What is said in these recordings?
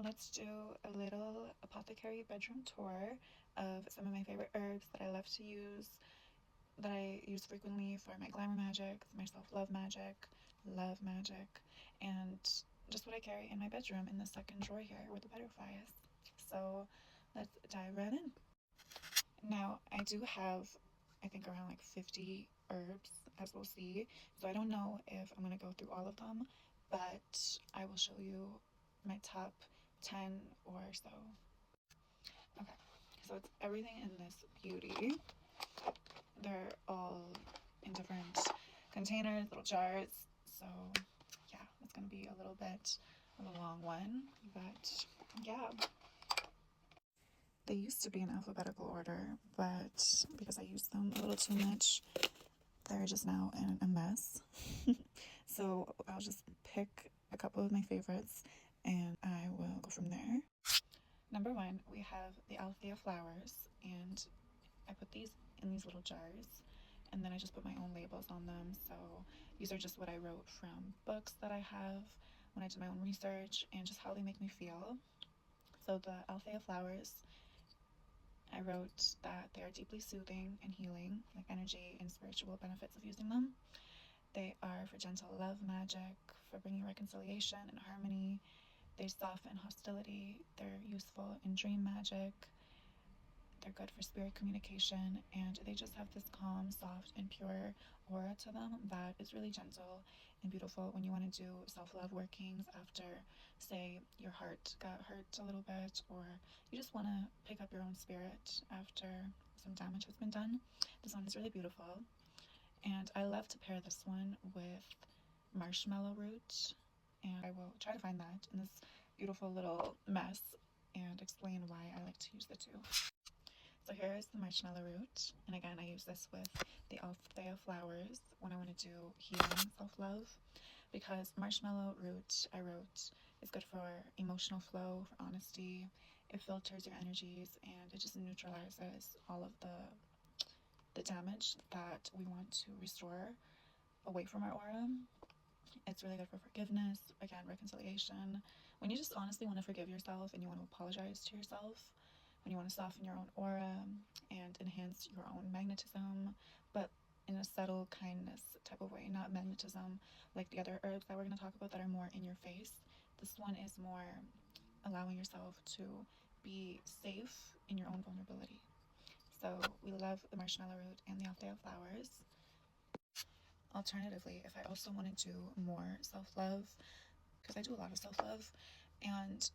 let's do a little apothecary bedroom tour of some of my favorite herbs that I love to use, that I use frequently for my glamour magic, my self-love magic, love magic, and just what I carry in my bedroom in the second drawer here where the butterfly is. So let's dive right in. Now, I do have, I think, around like 50 herbs, as we'll see. So I don't know if I'm going to go through all of them, but I will show you my top 10 or so. Okay, so it's everything in this beauty. They're all in different containers, little jars. So yeah, it's going to be a little bit of a long one, but yeah. They used to be in alphabetical order, but because I used them a little too much, they're just now in a mess. So I'll just pick a couple of my favorites and I will go from there. Number one, we have the Althea flowers, and I put these in these little jars, and then I just put my own labels on them. So these are just what I wrote from books that I have when I did my own research and just how they make me feel. So the Althea flowers, I wrote that they are deeply soothing and healing, like energy and spiritual benefits of using them. They are for gentle love magic, for bringing reconciliation and harmony. They soften hostility. They're useful in dream magic. They're good for spirit communication, and they just have this calm, soft, and pure aura to them that is really gentle and beautiful when you want to do self love workings after, say, your heart got hurt a little bit, or you just want to pick up your own spirit after some damage has been done. This one is really beautiful, and I love to pair this one with marshmallow root, and I will try to find that in this beautiful little mess and explain why I like to use the two. So here is the marshmallow root, and again I use this with the Althea flowers when I want to do healing self-love, because marshmallow root, I wrote, is good for emotional flow, for honesty. It filters your energies and it just neutralizes all of the damage that we want to restore away from our aura. It's really good for forgiveness, again, reconciliation. When you just honestly want to forgive yourself and you want to apologize to yourself, when you want to soften your own aura and enhance your own magnetism, but in a subtle kindness type of way, not magnetism like the other herbs that we're going to talk about that are more in your face. This one is more allowing yourself to be safe in your own vulnerability. So we love the marshmallow root and the Althea flowers. Alternatively, if I also want to do more self-love, because I do a lot of self-love, and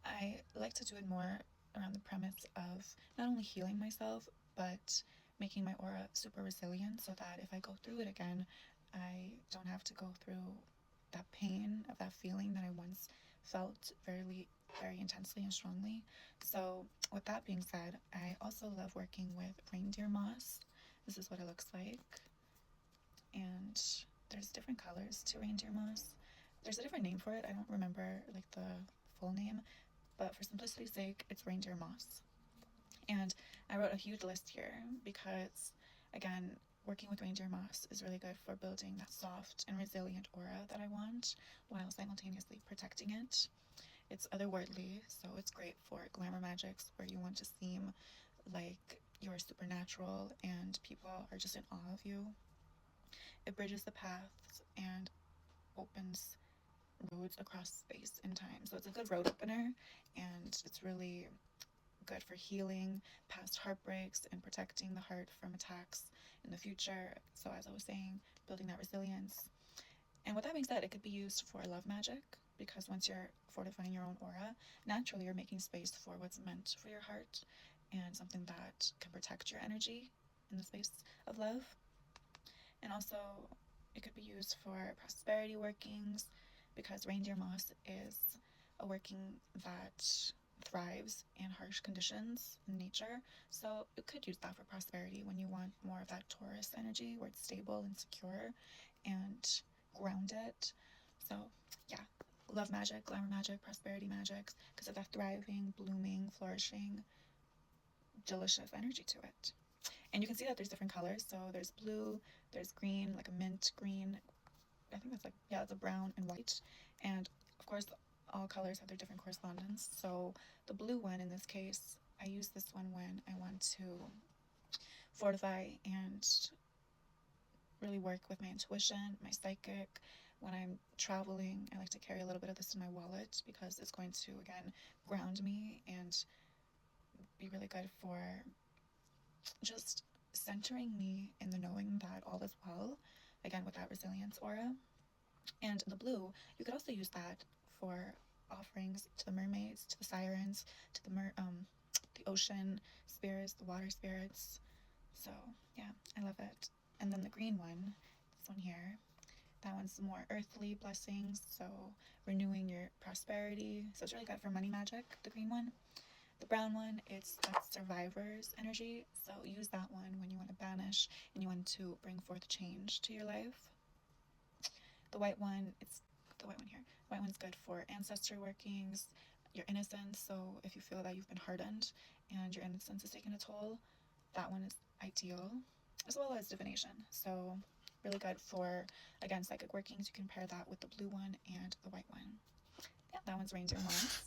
I like to do it more around the premise of not only healing myself, but making my aura super resilient so that if I go through it again, I don't have to go through that pain of that feeling that I once felt very intensely and strongly. So, with that being said, I also love working with reindeer moss. This is what it looks like, and there's different colors to reindeer moss. There's a different name for it. I don't remember like the full name, but for simplicity's sake, it's reindeer moss. And I wrote a huge list here because, again, working with reindeer moss is really good for building that soft and resilient aura that I want while simultaneously protecting it. It's otherworldly, so it's great for glamour magics where you want to seem like you're supernatural and people are just in awe of you. It bridges the paths and opens roads across space and time. So it's a good road opener, and it's really good for healing past heartbreaks and protecting the heart from attacks in the future. So as I was saying, building that resilience. And with that being said, it could be used for love magic, because once you're fortifying your own aura, naturally you're making space for what's meant for your heart and something that can protect your energy in the space of love. And also, it could be used for prosperity workings, because reindeer moss is a working that thrives in harsh conditions in nature. So you could use that for prosperity when you want more of that Taurus energy where it's stable and secure and grounded. So yeah, love magic, glamour magic, prosperity magic, because of that thriving, blooming, flourishing, delicious energy to it. And you can see that there's different colors. So there's blue, there's green, like a mint green. I think that's like, yeah, it's a brown and white. And of course, all colors have their different correspondence. So the blue one in this case, I use this one when I want to fortify and really work with my intuition, my psychic. When I'm traveling, I like to carry a little bit of this in my wallet because it's going to, again, ground me and be really good for just centering me in the knowing that all is well, again, with that resilience aura. And the blue, you could also use that for offerings to the mermaids, to the sirens, to the ocean spirits, the water spirits. So yeah, I love it. And then the green one, this one here, that one's more earthly blessings, so renewing your prosperity. So it's really good for money magic, the green one. The brown one, it's that survivor's energy, so use that one when you want to banish and you want to bring forth change to your life. The white one, it's the white one here. The white one's good for ancestor workings, your innocence. So if you feel that you've been hardened and your innocence is taking a toll, that one is ideal, as well as divination. So really good for, again, psychic workings. You can pair that with the blue one and the white one. Yeah, that one's reindeer moss.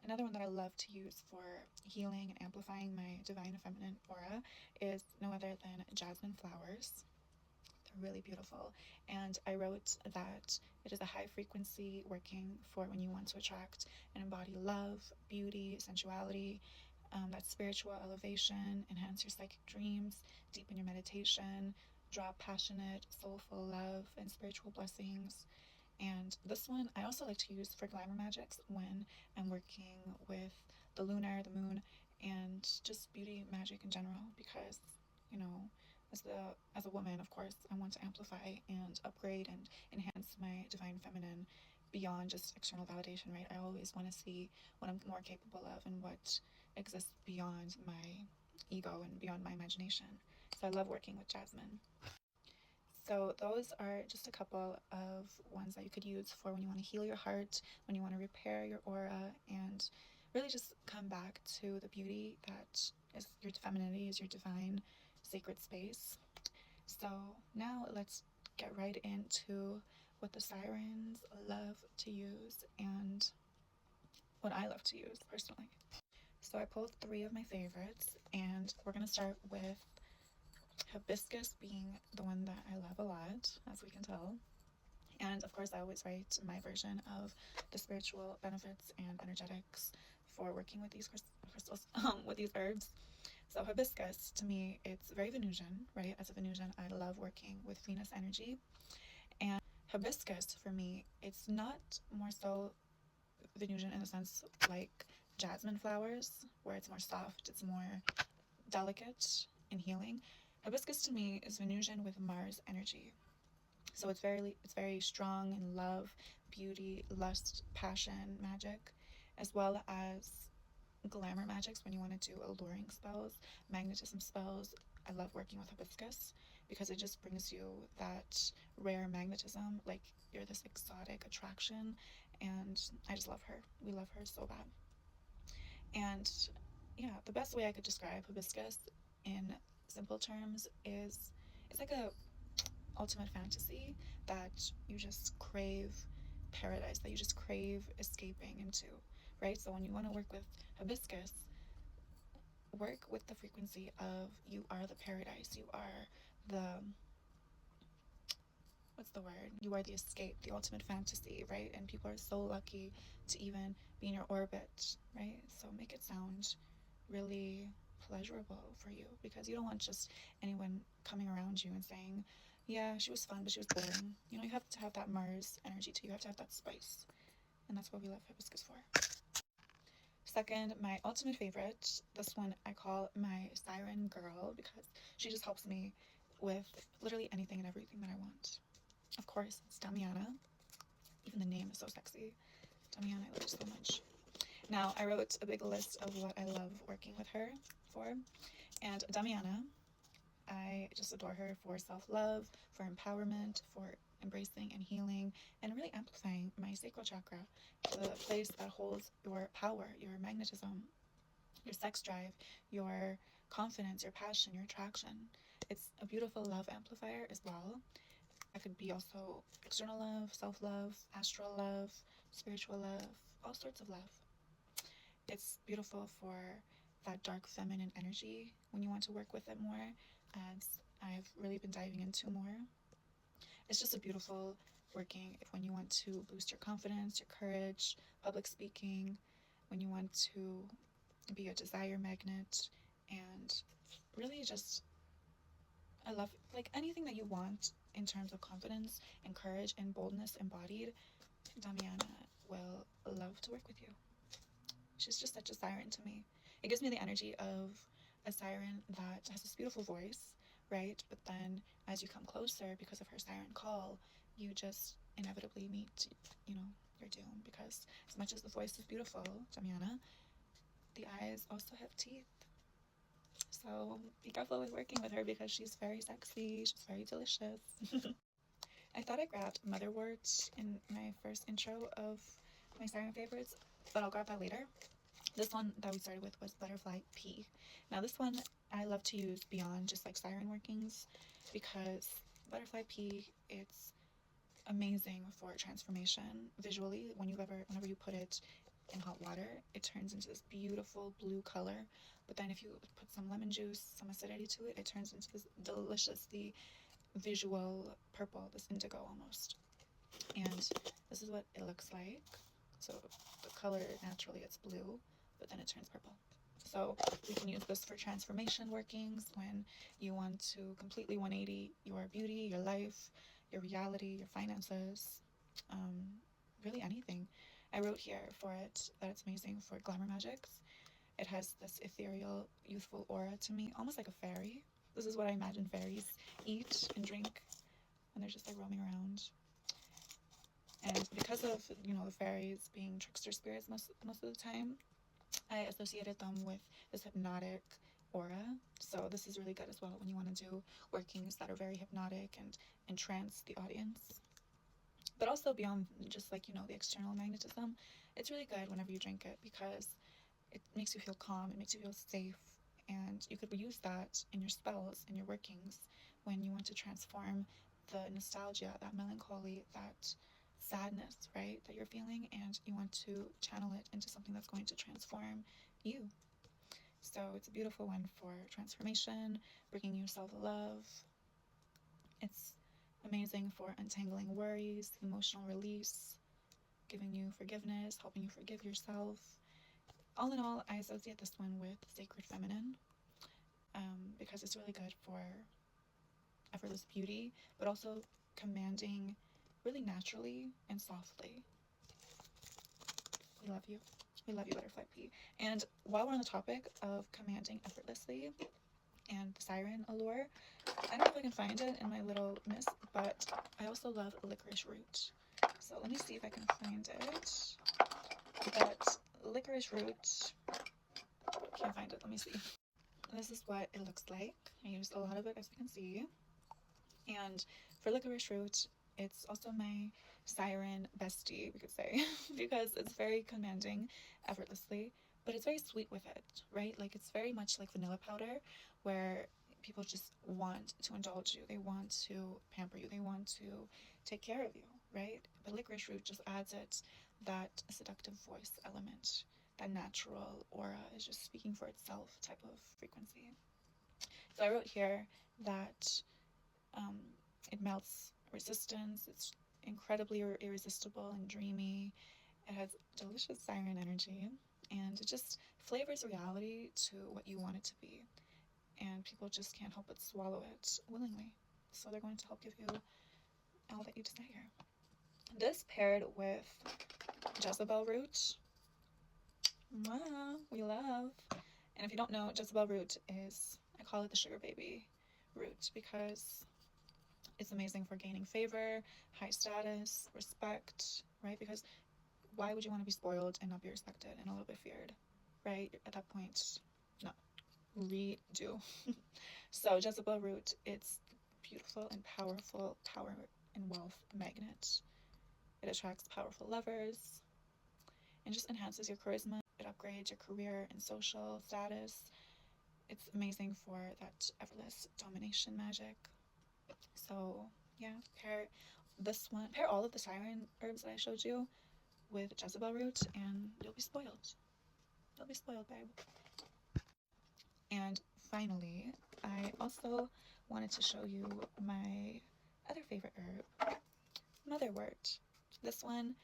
Another one that I love to use for healing and amplifying my divine feminine aura is no other than jasmine flowers. They're really beautiful. And I wrote that it is a high frequency working for when you want to attract and embody love, beauty, sensuality, that spiritual elevation, enhance your psychic dreams, deepen your meditation, draw passionate, soulful love and spiritual blessings. And this one I also like to use for glamour magics when I'm working with the lunar, the moon, and just beauty magic in general because, you know, as a woman, of course, I want to amplify and upgrade and enhance my divine feminine beyond just external validation, right? I always want to see what I'm more capable of and what exists beyond my ego and beyond my imagination. So I love working with jasmine. So those are just a couple of ones that you could use for when you want to heal your heart, when you want to repair your aura, and really just come back to the beauty that is your femininity, is your divine sacred space. So now let's get right into what the sirens love to use and what I love to use personally. So I pulled three of my favorites, and we're going to start with hibiscus being the one that I love a lot, as we can tell. And of course, I always write my version of the spiritual benefits and energetics for working with these crystals, with these herbs. So hibiscus, to me, it's very Venusian, right? As a Venusian, I love working with Venus energy. And hibiscus, for me, it's not more so Venusian in the sense like jasmine flowers, where it's more soft, it's more delicate and healing. Hibiscus to me is Venusian with Mars energy. So it's very strong in love, beauty, lust, passion, magic, as well as glamour magics when you want to do alluring spells, magnetism spells. I love working with hibiscus because it just brings you that rare magnetism, like you're this exotic attraction, and I just love her. We love her so bad. And yeah, the best way I could describe hibiscus in simple terms is it's like a ultimate fantasy that you just crave paradise, that you just crave escaping into, right? So when you want to work with hibiscus, work with the frequency of you are the paradise, you are the what's the word? You are the escape, the ultimate fantasy, right? And people are so lucky to even be in your orbit, right? So make it sound really pleasurable for you because you don't want just anyone coming around you and saying, yeah, she was fun, but she was boring. You know, you have to have that Mars energy too. You have to have that spice. And that's what we love hibiscus for. Second, my ultimate favorite, this one I call my siren girl because she just helps me with literally anything and everything that I want. Of course, it's Damiana. Even the name is so sexy. Damiana, I love her so much. Now, I wrote a big list of what I love working with her for. And Damiana, I just adore her for self-love, for empowerment, for embracing and healing, and really amplifying my sacral chakra, the place that holds your power, your magnetism, your sex drive, your confidence, your passion, your attraction. It's a beautiful love amplifier as well. It could be also external love, self-love, astral love, spiritual love, all sorts of love. It's beautiful for that dark feminine energy when you want to work with it more, as I've really been diving into more. It's just a beautiful working when you want to boost your confidence, your courage, public speaking, when you want to be a desire magnet, and really just, I love like anything that you want in terms of confidence and courage and boldness embodied. Damiana will love to work with you. She's just such a siren to me. It gives me the energy of a siren that has this beautiful voice, right? But then as you come closer, because of her siren call, you just inevitably meet, your doom. Because as much as the voice is beautiful, Damiana, the eyes also have teeth. So be careful with working with her because she's very sexy, she's very delicious. I thought I grabbed motherwort in my first intro of my siren favorites, but I'll grab that later. This one that we started with was butterfly pea. Now this one I love to use beyond just like siren workings because butterfly pea, it's amazing for transformation visually. Whenever you put it in hot water, it turns into this beautiful blue color. But then if you put some lemon juice, some acidity to it, it turns into this deliciously visual purple, this indigo almost. And this is what it looks like. So the color, naturally it's blue, but then it turns purple. So we can use this for transformation workings when you want to completely 180 your beauty, your life, your reality, your finances, really anything. I wrote here for it that it's amazing for glamour magics. It has this ethereal, youthful aura to me, almost like a fairy. This is what I imagine fairies eat and drink when they're just like roaming around. And because of, the fairies being trickster spirits most of the time, I associated them with this hypnotic aura. So this is really good as well when you want to do workings that are very hypnotic and entrance the audience. But also beyond just like, the external magnetism, it's really good whenever you drink it because it makes you feel calm, it makes you feel safe, and you could use that in your spells, in your workings, when you want to transform the nostalgia, that melancholy, that sadness, right, that you're feeling, and you want to channel it into something that's going to transform you. So it's a beautiful one for transformation, bringing you self-love. It's amazing for untangling worries, emotional release, giving you forgiveness, helping you forgive yourself. All in all, I associate this one with sacred feminine because it's really good for effortless beauty, but also commanding really naturally and softly. We love you. We love you, butterfly pea. And while we're on the topic of commanding effortlessly and the siren allure, I don't know if I can find it in my little list, but I also love licorice root. So let me see if I can find it. But licorice root, can't find it, let me see. This is what it looks like. I used a lot of it, as you can see. And for licorice root, it's also my siren bestie, we could say, because it's very commanding effortlessly, but it's very sweet with it, right? Like it's very much like vanilla powder, where people just want to indulge you, they want to pamper you, they want to take care of you, right? But licorice root just adds it that seductive voice element, that natural aura is just speaking for itself type of frequency. So I wrote here that it melts resistance, it's incredibly irresistible and dreamy, it has delicious siren energy, and it just flavors reality to what you want it to be. And people just can't help but swallow it willingly. So they're going to help give you all that you desire. This paired with Jezebel root, we love. And if you don't know, Jezebel root is, I call it the sugar baby root because it's amazing for gaining favor, high status, respect, right? Because why would you want to be spoiled and not be respected and a little bit feared, right? At that point, no, redo. So Jezebel root, it's beautiful and powerful power and wealth magnet. It attracts powerful lovers and just enhances your charisma. It upgrades your career and social status. It's amazing for that effortless domination magic. So yeah, pair all of the siren herbs that I showed you with Jezebel root and you'll be spoiled. You'll be spoiled, babe. And finally, I also wanted to show you my other favorite herb, motherwort. This one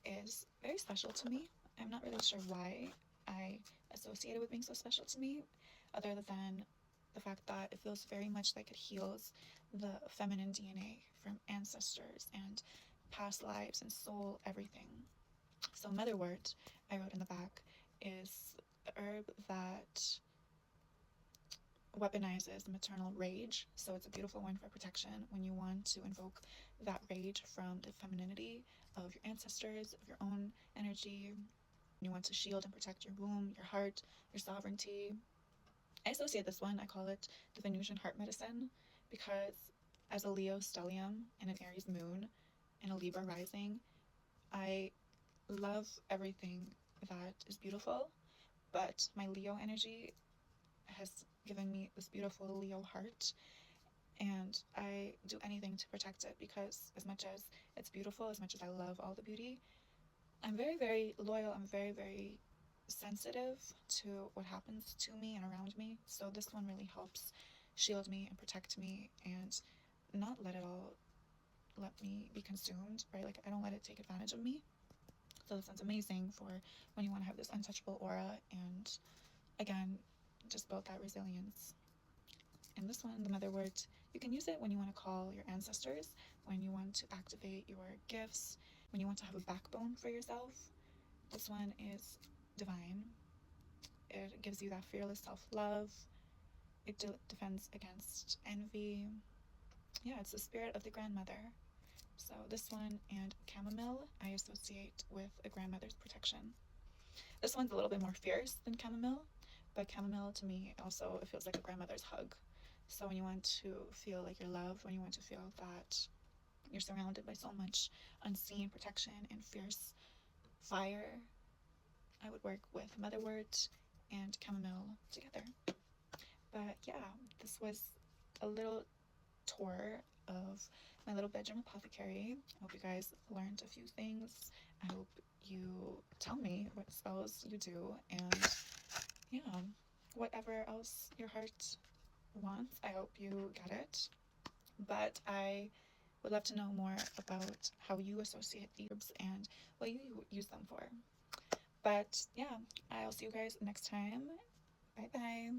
is very special to me. I'm not really sure why I associate it with being so special to me, other than the fact that it feels very much like it heals the feminine DNA from ancestors and past lives and soul, everything. So, motherwort, I wrote in the back, is the herb that weaponizes maternal rage. So it's a beautiful one for protection when you want to invoke that rage from the femininity of your ancestors, of your own energy. You want to shield and protect your womb, your heart, your sovereignty. I associate this one, I call it the Venusian heart medicine, because as a Leo stellium and an Aries moon and a Libra rising, I love everything that is beautiful, but my Leo energy has given me this beautiful Leo heart, and I do anything to protect it because as much as it's beautiful, as much as I love all the beauty, I'm very, very loyal. I'm very, very sensitive to what happens to me and around me. So this one really helps shield me and protect me and not let me be consumed, right? Like I don't let it take advantage of me. So this one's amazing for when you want to have this untouchable aura and again, just build that resilience. And this one, the motherwort, you can use it when you want to call your ancestors, when you want to activate your gifts, when you want to have a backbone for yourself. This one is divine. It gives you that fearless self-love. It defends against envy. Yeah, it's the spirit of the grandmother. So this one and chamomile I associate with a grandmother's protection. This one's a little bit more fierce than chamomile, but chamomile to me also it feels like a grandmother's hug. So when you want to feel like you're loved, when you want to feel that you're surrounded by so much unseen protection and fierce fire, I would work with motherwort and chamomile together. But yeah, this was a little tour of my little bedroom apothecary. I hope you guys learned a few things. I hope you tell me what spells you do, and yeah, whatever else your heart wants, I hope you get it. But I would love to know more about how you associate the herbs and what you use them for. But yeah, I'll see you guys next time. Bye bye.